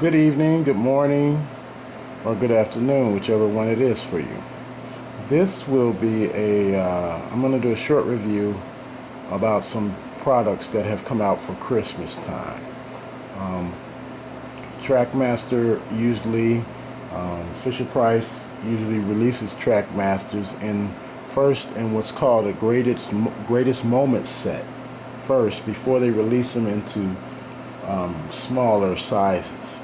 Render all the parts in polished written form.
Good evening, good morning, or good afternoon, whichever one it is for you. This will be I'm going to do a short review about some products that have come out for Christmas time. Um, Trackmaster usually, Fisher-Price usually releases Trackmasters in what's called a greatest moments set first before they release them into smaller sizes.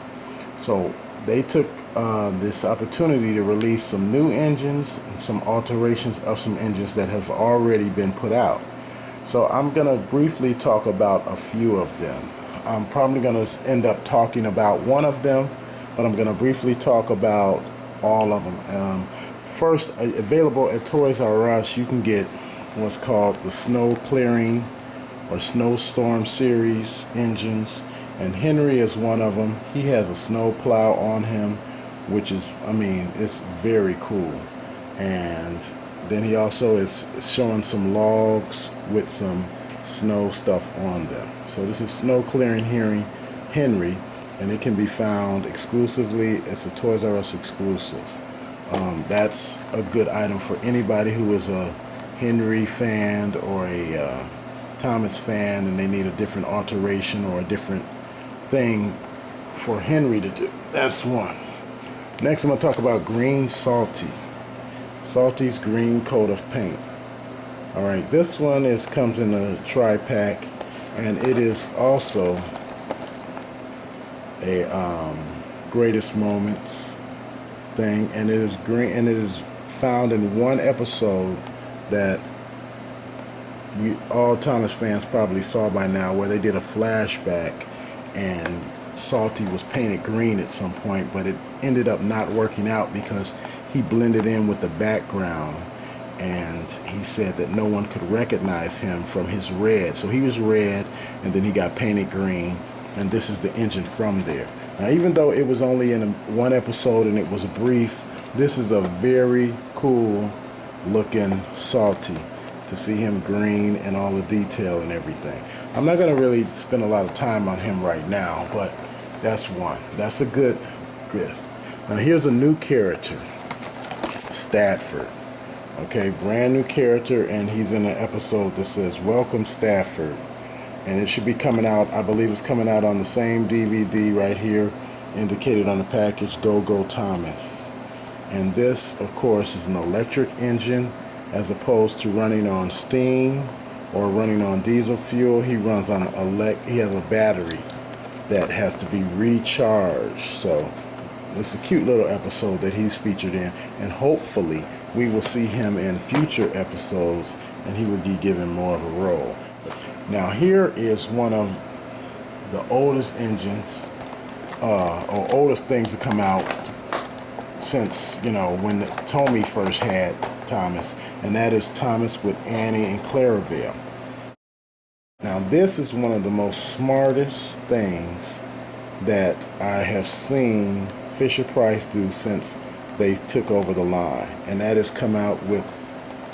So they took this opportunity to release some new engines and some alterations of some engines that have already been put out. So I'm going to briefly talk about a few of them. I'm probably going to end up talking about one of them, but I'm going to briefly talk about all of them. First, available at Toys R Us, you can get what's called the snow clearing or snowstorm series engines, and Henry is one of them. He has a snow plow on him, which is, it's very cool. And then he also is showing some logs with some snow stuff on them. So this is snow clearing Henry, and it can be found exclusively. It's a Toys R Us exclusive. That's a good item for anybody who is a Henry fan or a Thomas fan, and they need a different alteration or a different thing for Henry to do. That's one. Next, I'm going to talk about Green Salty. Salty's green coat of paint. All right, this one comes in a tri-pack, and it is also a greatest moments thing, and it is green, and it is found in one episode that all Thomas fans probably saw by now, where they did a flashback and Salty was painted green at some point, but it ended up not working out because he blended in with the background, and he said that no one could recognize him from his red. So he was red, and then he got painted green, and this is the engine from there. Now, even though it was only in one episode and it was brief, this is a very cool looking Salty, to see him green and all the detail and everything. I'm not going to really spend a lot of time on him right now, but that's one. That's a good gift. Now here's a new character, Stafford. Okay, brand new character, and he's in an episode that says "Welcome Stafford," and it should be coming out. I believe it's coming out on the same DVD right here, indicated on the package. Go Thomas. And this, of course, is an electric engine, as opposed to running on steam or running on diesel fuel. He runs on he has a battery that has to be recharged. So it's a cute little episode that he's featured in, and hopefully we will see him in future episodes and he will be given more of a role. Now here is one of the oldest engines or oldest things to come out since, when Tommy first had Thomas, and that is Thomas with Annie and Clarabel. Now this is one of the most smartest things that I have seen Fisher-Price do since they took over the line, and that has come out with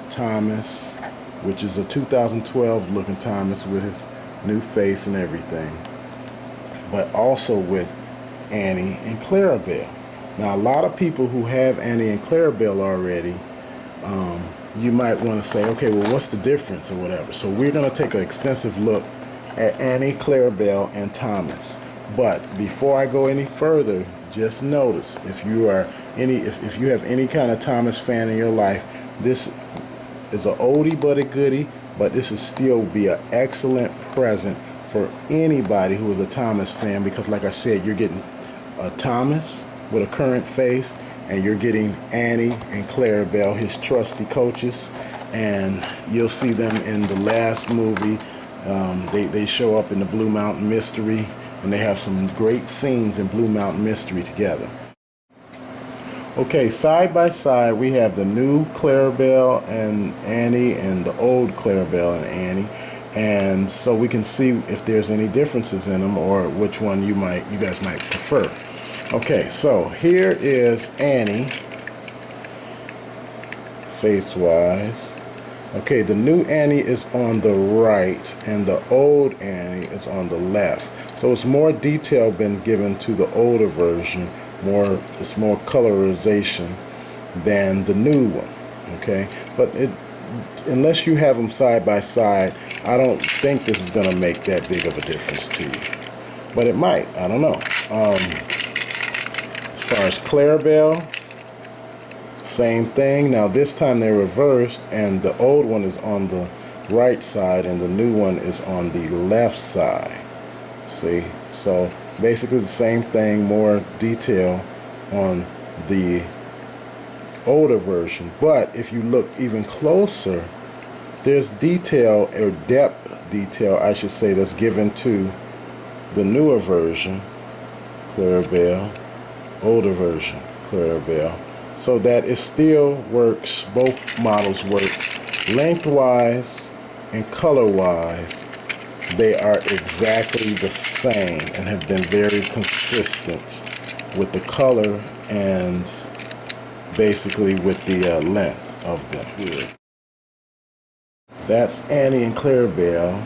Thomas, which is a 2012 looking Thomas with his new face and everything, but also with Annie and Clarabel. Now, a lot of people who have Annie and Clarabel already, you might want to say, okay, well, what's the difference or whatever? So we're going to take an extensive look at Annie, Clarabel, and Thomas. But before I go any further, just notice, if you have any kind of Thomas fan in your life, this is an oldie but a goodie, but this will still be an excellent present for anybody who is a Thomas fan, because like I said, you're getting a Thomas with a current face, and you're getting Annie and Clarabel, his trusty coaches, and you'll see them in the last movie. They show up in the Blue Mountain Mystery, and they have some great scenes in Blue Mountain Mystery together. Okay, side by side we have the new Clarabel and Annie and the old Clarabel and Annie, and so we can see if there's any differences in them or which one you guys might prefer. Okay, so here is Annie, face-wise. Okay, the new Annie is on the right, and the old Annie is on the left. So it's more detail been given to the older version. It's more colorization than the new one. Okay, but unless you have them side by side, I don't think this is going to make that big of a difference to you. But it might. I don't know. As far as Clarabel, same thing. Now this time they're reversed, and the old one is on the right side and the new one is on the left side. See? So basically the same thing, more detail on the older version. But if you look even closer, there's detail, or depth detail I should say, that's given to the newer version, Clarabel, older version, Clarabel. So that it still works, both models work lengthwise and color-wise. They are exactly the same and have been very consistent with the color and basically with the length of them. Good. That's Annie and Clarabel,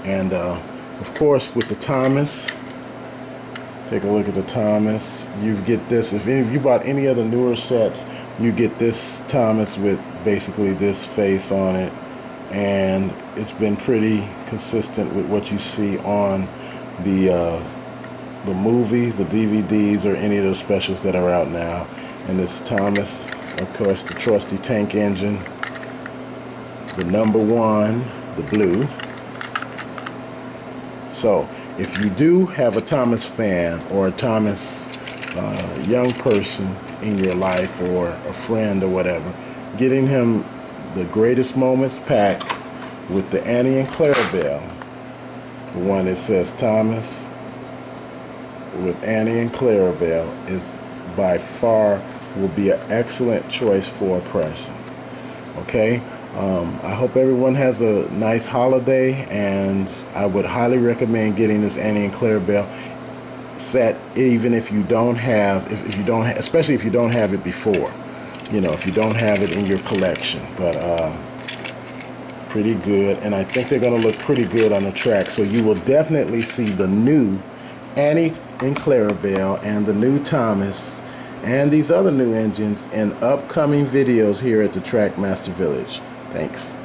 and of course with the Thomas. Take a look at the Thomas. You get this, if you bought any of the newer sets, you get this Thomas with basically this face on it, and it's been pretty consistent with what you see on the movies, the DVDs, or any of those specials that are out now. And this Thomas, of course, the trusty tank engine, the #1, the blue. So if you do have a Thomas fan or a Thomas young person in your life, or a friend or whatever, getting him the Greatest Moments pack with the Annie and Clarabel, the one that says Thomas with Annie and Clarabel, is by far will be an excellent choice for a person. Okay, I hope everyone has a nice holiday, and I would highly recommend getting this Annie and Clarabel set, even if you don't have, especially if you don't have it before, if you don't have it in your collection. But pretty good, and I think they're going to look pretty good on the track. So you will definitely see the new Annie and Clarabel and the new Thomas and these other new engines in upcoming videos here at the Trackmaster Village. Thanks.